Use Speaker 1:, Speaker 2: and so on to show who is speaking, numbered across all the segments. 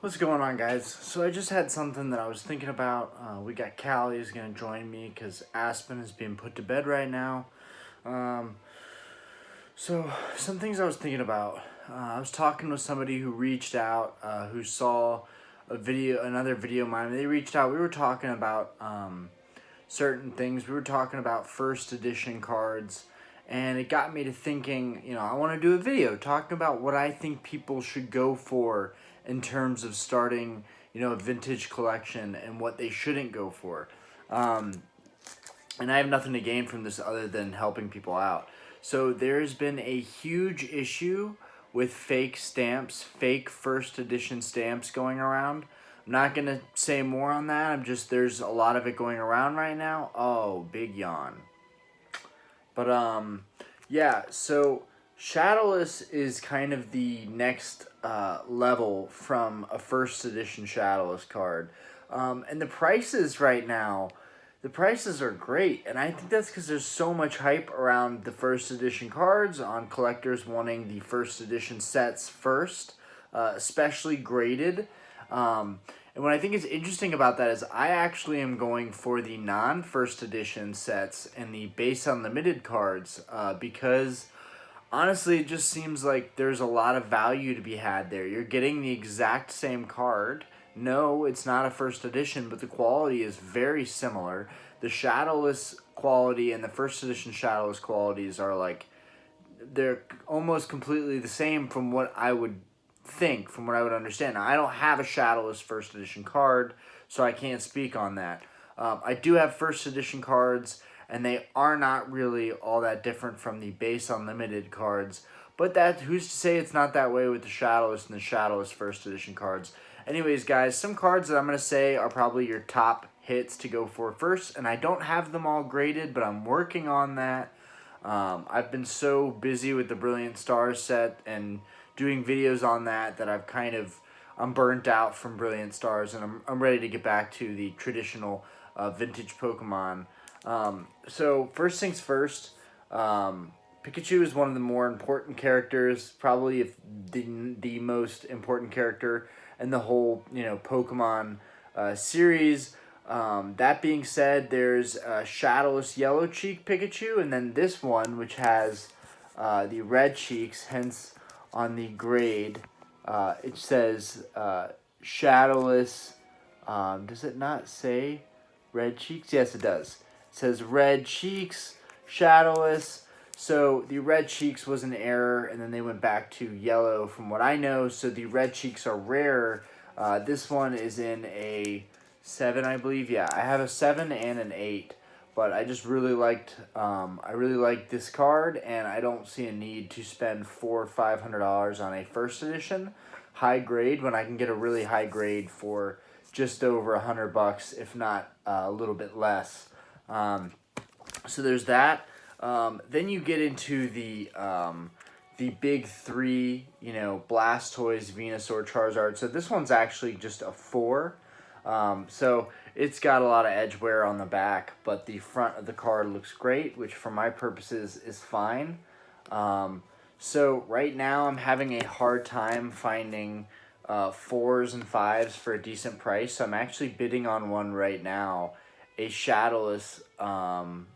Speaker 1: What's going on, guys? So I just had something that I was thinking about. We got Callie who's going to join me because Aspen is being put to bed right now. Um, so some things I was thinking about. I was talking with somebody who reached out, who saw another video of mine. They reached out. We were talking about certain things. We were talking about first edition cards. And it got me to thinking, I want to do a video talking about what I think people should go for in terms of starting, a vintage collection and what they shouldn't go for. And I have nothing to gain from this other than helping people out. So there's been a huge issue with fake stamps, fake first edition stamps going around. I'm not going to say more on that. There's a lot of it going around right now. Oh, big yawn. But yeah, so shadowless is kind of the next level from a first edition shadowless card. And the prices right now, the prices are great, and I think that's because there's so much hype around the first edition cards on collectors wanting the first edition sets first, especially graded. And what I think is interesting about that is I actually am going for the non-first edition sets and the base unlimited cards because honestly it just seems like there's a lot of value to be had there. You're getting the exact same card. No, it's not a first edition, but the quality is very similar. The shadowless quality and the first edition shadowless qualities are they're almost completely the same from what I would from what I would understand. Now, I don't have a shadowless first edition card, so I can't speak on that. I do have first edition cards, and they are not really all that different from the base unlimited cards. But who's to say it's not that way with the shadowless and the shadowless first edition cards. Anyways, guys, some cards that I'm going to say are probably your top hits to go for first, and I don't have them all graded, but I'm working on that. I've been so busy with the Brilliant Stars set and doing videos on that I'm burnt out from Brilliant Stars, and I'm ready to get back to the traditional vintage Pokemon. So first things first, Pikachu is one of the more important characters, probably if the most important character in the whole Pokemon series. That being said, there's Shadowless Yellow Cheek Pikachu, and then this one, which has the red cheeks, hence on the grade, it says Shadowless. Does it not say red cheeks? Yes, it does. It says red cheeks, Shadowless. So the red cheeks was an error, and then they went back to yellow from what I know. So the red cheeks are rare. This one is in a 7, I believe. Yeah, I have a 7 and an 8. But I just really liked this card, and I don't see a need to spend $400 or $500 on a first edition high grade when I can get a really high grade for just over $100, if not a little bit less. So there's that. Then you get into the big three, Blastoise, Venusaur, Charizard. So this one's actually just a 4. So it's got a lot of edge wear on the back, but the front of the card looks great, which for my purposes is fine. So right now I'm having a hard time finding 4s and 5s for a decent price. So I'm actually bidding on one right now, a shadowless. I'm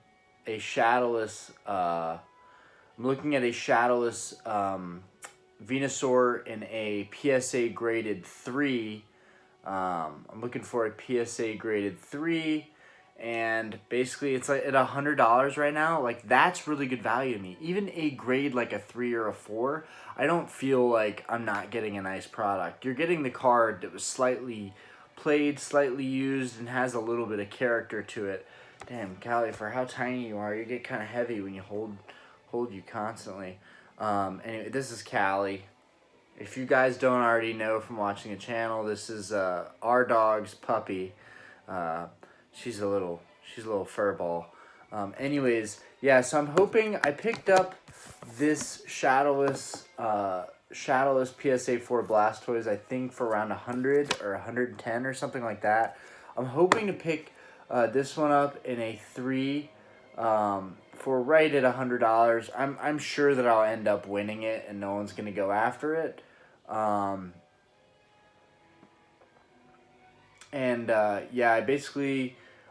Speaker 1: looking at a shadowless Venusaur in a PSA graded 3. I'm looking for a PSA graded 3, and basically it's like at $100 right now. Like, that's really good value to me. Even a grade like a 3 or a 4, I don't feel like I'm not getting a nice product. You're getting the card that was slightly played, slightly used, and has a little bit of character to it. Damn, Callie, for how tiny you are, you get kind of heavy when you hold you constantly. Anyway, this is Callie. If you guys don't already know from watching the channel, this is our dog's puppy. She's a little fur ball. Anyways, yeah. So I'm hoping I picked up this shadowless PSA 4 Blastoise, I think for around 100 or 110 or something like that. I'm hoping to pick this one up in a 3. For right at $100. I'm sure that I'll end up winning it and no one's gonna go after it. And yeah,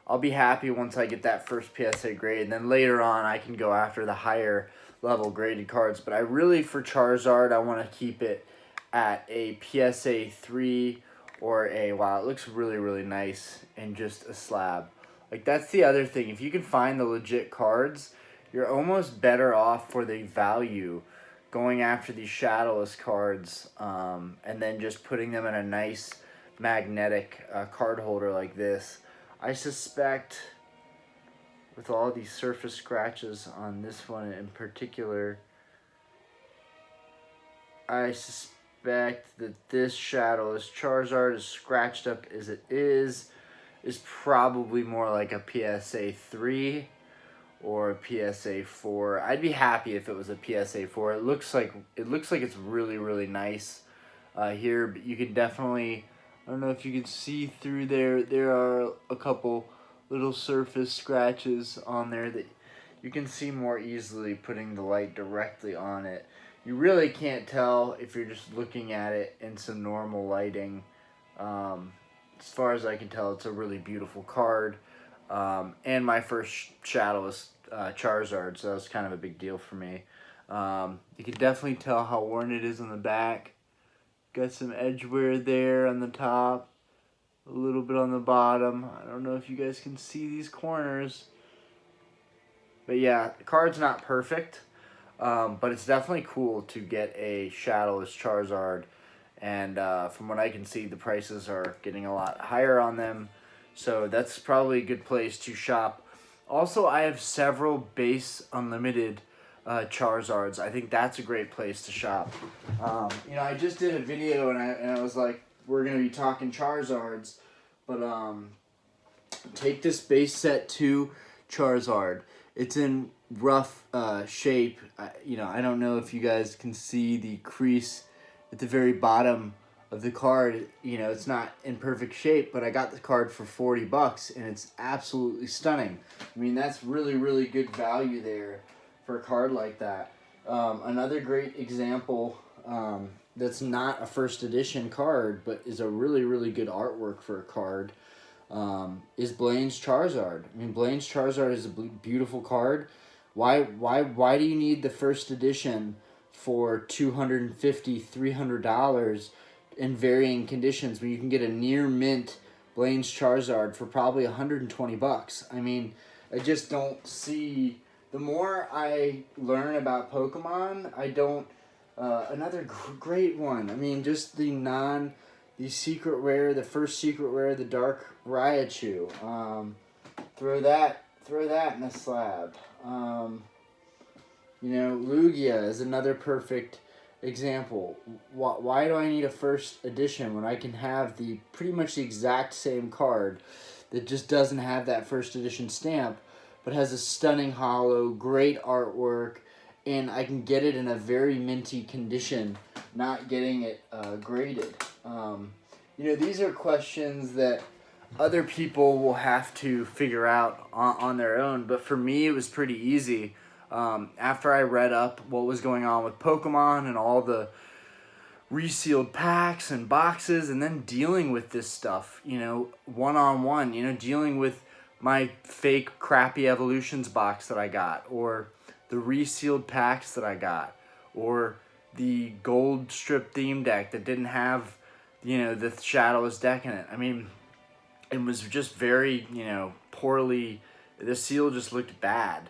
Speaker 1: I'll be happy once I get that first PSA grade, and then later on I can go after the higher level graded cards. But I really, for Charizard, I want to keep it at a PSA 3 or a, wow, it looks really, really nice, and just a slab. Like, that's the other thing. If you can find the legit cards, you're almost better off for the value going after these shadowless cards, and then just putting them in a nice magnetic card holder like this. I suspect, with all these surface scratches on this one in particular, I suspect that this shadowless Charizard, as scratched up as it is probably more like a PSA 3 or a PSA 4. I'd be happy if it was a PSA 4. It looks like it's really, really nice here, but you can definitely, I don't know if you can see through there. There are a couple little surface scratches on there that you can see more easily putting the light directly on it. You really can't tell if you're just looking at it in some normal lighting. As far as I can tell, it's a really beautiful card. And my first shadowless Charizard, so that was kind of a big deal for me. You can definitely tell how worn it is on the back. Got some edge wear there on the top, a little bit on the bottom. I don't know if you guys can see these corners. But yeah, the card's not perfect, but it's definitely cool to get a shadowless Charizard. And from what I can see, the prices are getting a lot higher on them. So that's probably a good place to shop. Also, I have several base unlimited Charizards. I think that's a great place to shop. I just did a video and I was like, we're going to be talking Charizards. But take this base set 2 Charizard. It's in rough shape. I don't know if you guys can see the crease at the very bottom of the card. It's not in perfect shape, but I got the card for $40 and it's absolutely stunning. I mean, that's really, really good value there for a card like that. Another great example that's not a first edition card, but is a really, really good artwork for a card, is Blaine's Charizard. I mean, Blaine's Charizard is a beautiful card. Why do you need the first edition for $250, $300 in varying conditions when you can get a near mint Blaine's Charizard for probably $120? I mean, I just don't see. The more I learn about Pokemon, I don't. Another great one. I mean, just the secret rare, the first secret rare, the Dark Raichu. Throw that in a slab. Lugia is another perfect example. Why do I need a first edition when I can have the pretty much the exact same card that just doesn't have that first edition stamp, but has a stunning holo, great artwork, and I can get it in a very minty condition, not getting it graded. These are questions that other people will have to figure out on their own, but for me it was pretty easy. After I read up what was going on with Pokemon and all the resealed packs and boxes, and then dealing with this stuff, one-on-one, dealing with my fake crappy Evolutions box that I got, or the resealed packs that I got, or the gold strip theme deck that didn't have, the shadowless deck in it. I mean, it was just very, poorly, the seal just looked bad.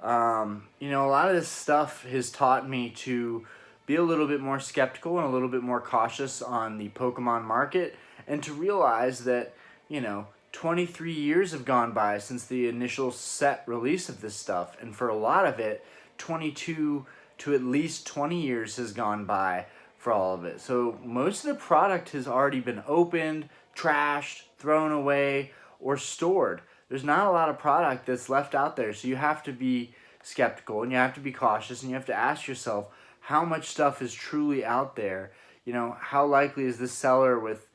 Speaker 1: A lot of this stuff has taught me to be a little bit more skeptical and a little bit more cautious on the Pokemon market, and to realize that, 23 years have gone by since the initial set release of this stuff, and for a lot of it, 22 to at least 20 years has gone by for all of it. So most of the product has already been opened, trashed, thrown away, or stored. There's not a lot of product that's left out there, so you have to be skeptical and you have to be cautious, and you have to ask yourself how much stuff is truly out there. How likely is this seller with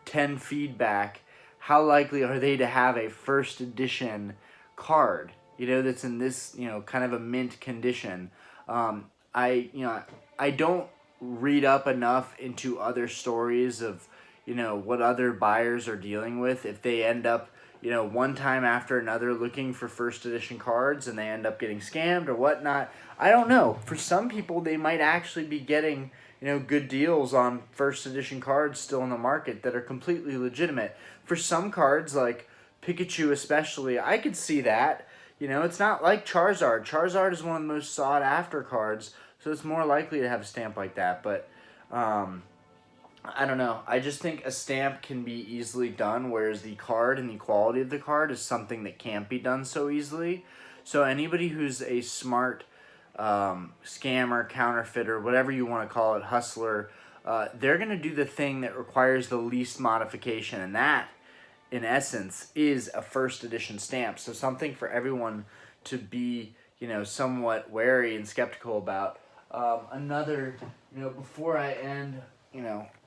Speaker 1: 10 feedback, how likely are they to have a first edition card that's in this kind of a mint condition? I don't read up enough into other stories of what other buyers are dealing with. If they end up, one time after another looking for first edition cards and they end up getting scammed or whatnot, I don't know. For some people, they might actually be getting, good deals on first edition cards still in the market that are completely legitimate. For some cards, like Pikachu especially, I could see that. It's not like Charizard. Charizard is one of the most sought after cards, so it's more likely to have a stamp like that. But I don't know. I just think a stamp can be easily done, whereas the card and the quality of the card is something that can't be done so easily. So anybody who's a smart scammer, counterfeiter, whatever you want to call it, hustler, they're going to do the thing that requires the least modification, and that, in essence, is a first edition stamp. So something for everyone to be, somewhat wary and skeptical about. Another, before I end,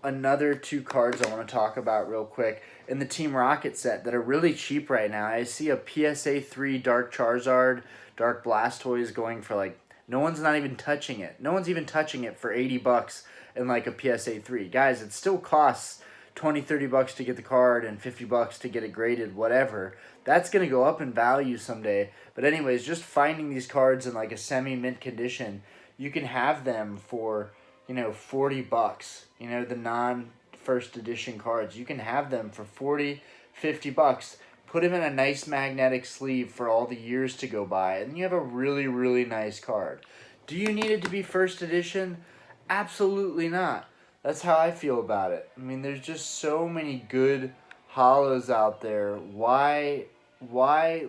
Speaker 1: another two cards I want to talk about real quick in the Team Rocket set that are really cheap right now. I see a PSA 3 Dark Charizard, Dark Blastoise going for like, no one's not even touching it. No one's even touching it for $80 in like a PSA 3. Guys, it still costs $20-$30 to get the card and $50 to get it graded, whatever. That's going to go up in value someday. But anyways, just finding these cards in like a semi-mint condition, you can have them for, $40. The non-first edition cards. You can have them for $40-$50. Put them in a nice magnetic sleeve for all the years to go by, and you have a really, really nice card. Do you need it to be first edition? Absolutely not. That's how I feel about it. I mean, there's just so many good holos out there. Why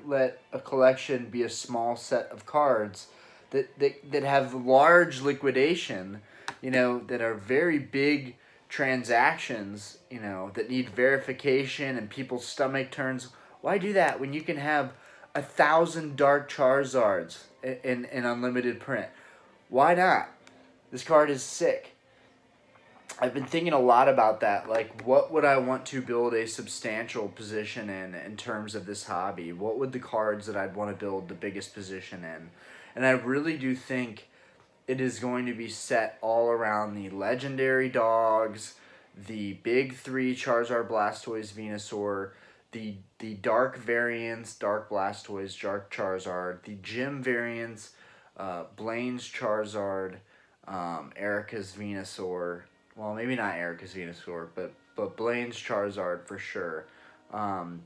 Speaker 1: let a collection be a small set of cards that have large liquidation, that are very big transactions, that need verification and people's stomach turns? Why do that when you can have 1,000 Dark Charizards in unlimited print? Why not? This card is sick. I've been thinking a lot about that. Like, what would I want to build a substantial position in terms of this hobby? What would the cards that I'd want to build the biggest position in? And I really do think it is going to be set all around the legendary dogs, the big three Charizard, Blastoise, Venusaur, the dark variants, Dark Blastoise, Dark Charizard, the gym variants, Blaine's Charizard, Erica's Venusaur. Well, maybe not Erica's Venusaur, but Blaine's Charizard for sure. The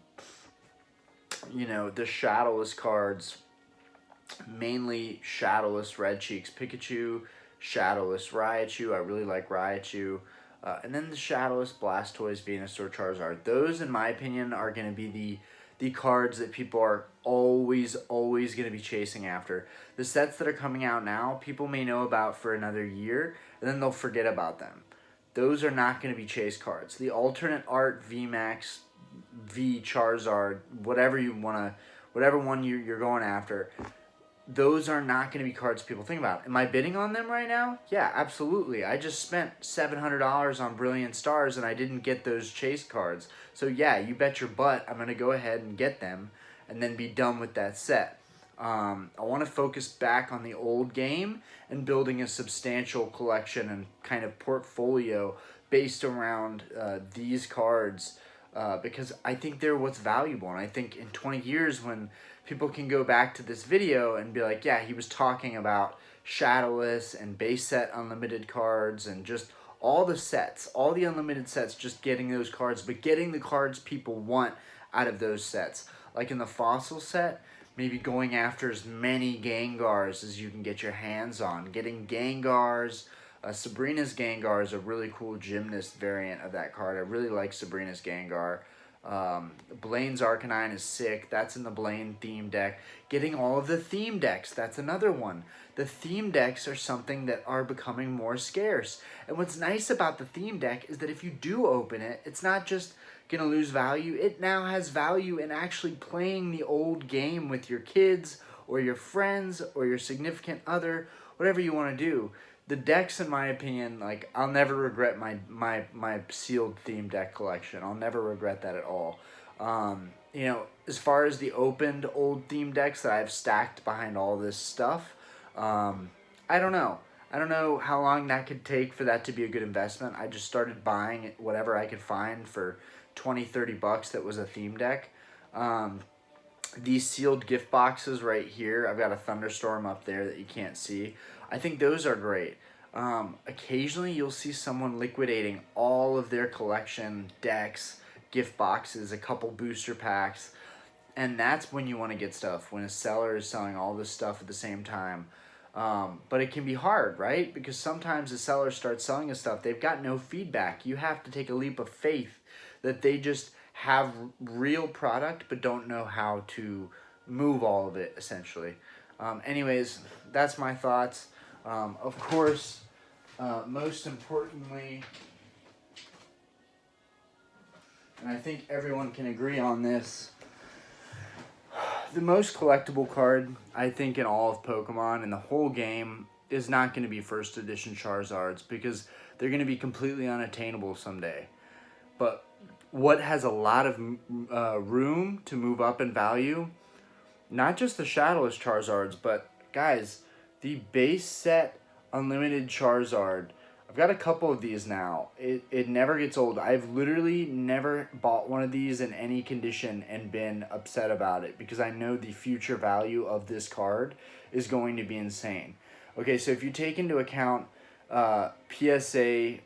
Speaker 1: shadowless cards, mainly shadowless Red Cheeks Pikachu, shadowless Raichu. I really like Raichu. And then the shadowless Blastoise, Venusaur, Charizard. Those, in my opinion, are going to be the cards that people are always going to be chasing after. The sets that are coming out now, people may know about for another year, and then they'll forget about them. Those are not going to be chase cards. The alternate art VMAX, V Charizard, whatever one you're going after, those are not going to be cards people think about. Am I bidding on them right now? Yeah, absolutely. I just spent $700 on Brilliant Stars and I didn't get those chase cards. So yeah, you bet your butt I'm going to go ahead and get them and then be done with that set. I want to focus back on the old game and building a substantial collection and kind of portfolio based around these cards because I think they're what's valuable. And I think in 20 years when people can go back to this video and be like, yeah, he was talking about shadowless and base set unlimited cards and just all the sets, all the unlimited sets, just getting those cards, but getting the cards people want out of those sets. Like in the fossil set, maybe going after as many Gengars as you can get your hands on. Getting Gengars. Sabrina's Gengar is a really cool gymnast variant of that card. I really like Sabrina's Gengar. Blaine's Arcanine is sick. That's in the Blaine theme deck. Getting all of the theme decks, that's another one. The theme decks are something that are becoming more scarce. And what's nice about the theme deck is that if you do open it, it's not just going to lose value. It now has value in actually playing the old game with your kids or your friends or your significant other, whatever you want to do. The decks, in my opinion, like, I'll never regret my sealed theme deck collection. I'll never regret that at all. As far as the opened old theme decks that I've stacked behind all this stuff, I don't know. I don't know how long that could take for that to be a good investment. I just started buying whatever I could find for 20, 30 bucks that was a theme deck. Um, these sealed gift boxes right here, I've got a thunderstorm up there that you can't see. I think those are great. Occasionally you'll see someone liquidating all of their collection decks, gift boxes, a couple booster packs, and that's when you want to get stuff, when a seller is selling all this stuff at the same time. But it can be hard, right? Because sometimes the seller starts selling this stuff, they've got no feedback. You have to take a leap of faith that they just have real product but don't know how to move all of it, essentially. Anyways, that's my thoughts. Of course, most importantly, and I think everyone can agree on this, the most collectible card, I think, in all of Pokemon and the whole game is not going to be first edition Charizards because they're going to be completely unattainable someday. But what has a lot of room to move up in value, not just the shadowless Charizards, but guys, the base set unlimited Charizard. I've got a couple of these now. It never gets old. I've literally never bought one of these in any condition and been upset about it because I know the future value of this card is going to be insane. Okay, so if you take into account PSA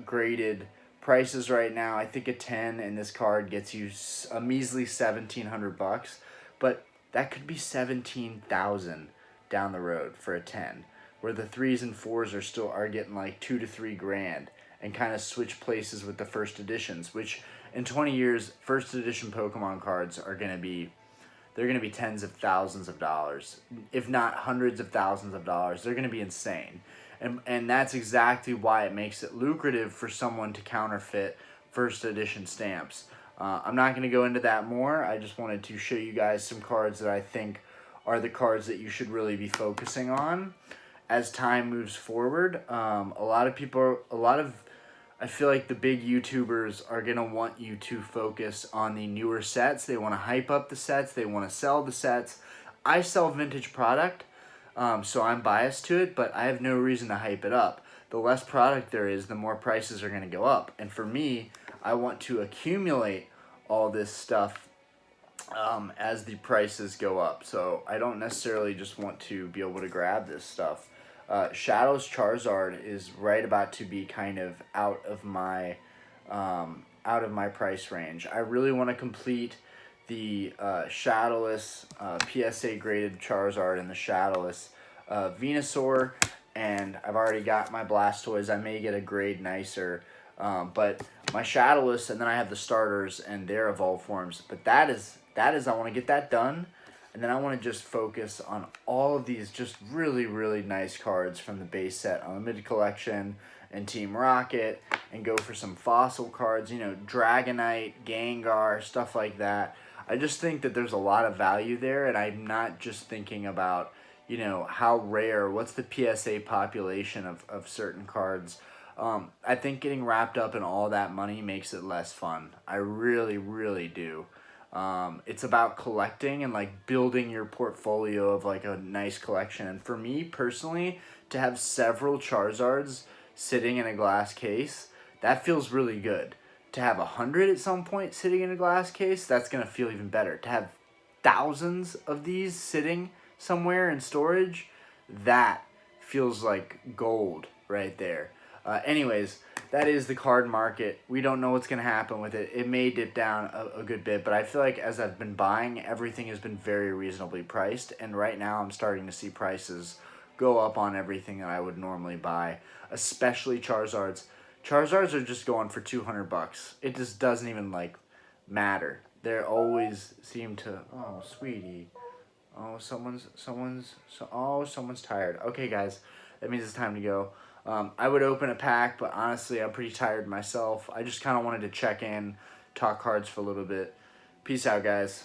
Speaker 1: graded prices right now, I think a 10 in this card gets you a measly $1,700, but that could be 17,000 down the road for a 10. Where the 3s and 4s are getting like 2 to 3 grand, and kind of switch places with the first editions, which in 20 years first edition Pokemon cards are going to be, they're going to be tens of thousands of dollars, if not hundreds of thousands of dollars. They're going to be insane. And that's exactly why it makes it lucrative for someone to counterfeit first edition stamps. I'm not going to go into that more. I just wanted to show you guys some cards that I think are the cards that you should really be focusing on as time moves forward. I feel like the big YouTubers are going to want you to focus on the newer sets. They want to hype up the sets. They want to sell the sets. I sell vintage product, so I'm biased to it, but I have no reason to hype it up. The less product there is, the more prices are going to go up. And for me, I want to accumulate all this stuff as the prices go up. So I don't necessarily just want to be able to grab this stuff. Shadow's Charizard is right about to be kind of out of my price range. I really want to complete the Shadowless PSA graded Charizard and the Shadowless Venusaur, and I've already got my Blastoise. I may get a grade nicer, but my Shadowless, and then I have the starters and their evolved forms. But that is I want to get that done. And then I want to just focus on all of these just really, really nice cards from the base set Unlimited Collection and Team Rocket, and go for some fossil cards, Dragonite, Gengar, stuff like that. I just think that there's a lot of value there, and I'm not just thinking about, how rare, what's the PSA population of certain cards. I think getting wrapped up in all that money makes it less fun. I really, really do. It's about collecting and like building your portfolio of like a nice collection. And for me personally, to have several Charizards sitting in a glass case, that feels really good. To have 100 at some point sitting in a glass case, that's going to feel even better. To have thousands of these sitting somewhere in storage, that feels like gold right there. Anyways, that is the card market. We don't know what's going to happen with it. It may dip down a good bit, but I feel like as I've been buying, everything has been very reasonably priced, and right now I'm starting to see prices go up on everything that I would normally buy, especially Charizards. Charizards are just going for $200. It just doesn't even matter. They always seem to. Oh, sweetie. Oh, someone's tired. Okay, guys, that means it's time to go. I would open a pack, but honestly, I'm pretty tired myself. I just kind of wanted to check in, talk cards for a little bit. Peace out, guys.